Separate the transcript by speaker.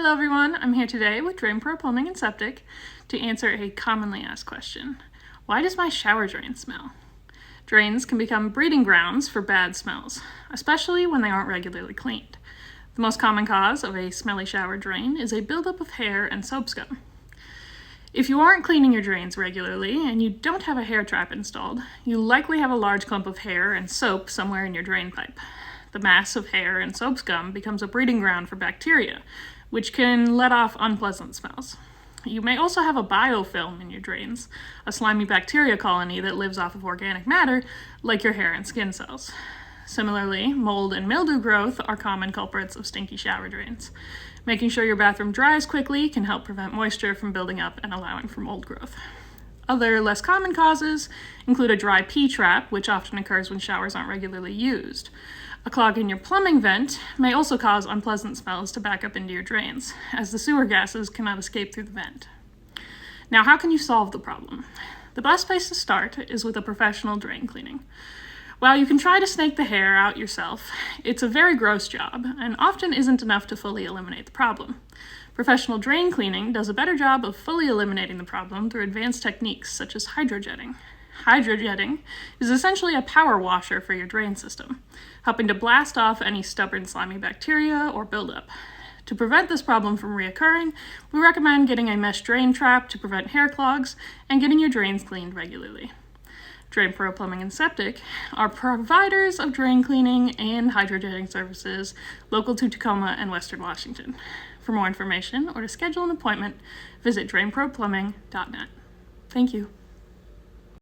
Speaker 1: Hello everyone, I'm here today with Drain Pro Plumbing and Septic to answer a commonly asked question. Why does my shower drain smell? Drains can become breeding grounds for bad smells, especially when they aren't regularly cleaned. The most common cause of a smelly shower drain is a buildup of hair and soap scum. If you aren't cleaning your drains regularly and you don't have a hair trap installed, you likely have a large clump of hair and soap somewhere in your drain pipe. The mass of hair and soap scum becomes a breeding ground for bacteria, which can let off unpleasant smells. You may also have a biofilm in your drains, a slimy bacteria colony that lives off of organic matter, like your hair and skin cells. Similarly, mold and mildew growth are common culprits of stinky shower drains. Making sure your bathroom dries quickly can help prevent moisture from building up and allowing for mold growth. Other less common causes include a dry pee trap, which often occurs when showers aren't regularly used. A clog in your plumbing vent may also cause unpleasant smells to back up into your drains, as the sewer gases cannot escape through the vent. Now, how can you solve the problem? The best place to start is with a professional drain cleaning. While you can try to snake the hair out yourself, it's a very gross job and often isn't enough to fully eliminate the problem. Professional drain cleaning does a better job of fully eliminating the problem through advanced techniques such as hydrojetting. Hydrojetting is essentially a power washer for your drain system, helping to blast off any stubborn slimy bacteria or buildup. To prevent this problem from reoccurring, we recommend getting a mesh drain trap to prevent hair clogs and getting your drains cleaned regularly. Drain Pro Plumbing and Septic are providers of drain cleaning and hydrojetting services local to Tacoma and Western Washington. For more information or to schedule an appointment, visit drainproplumbing.net. Thank you.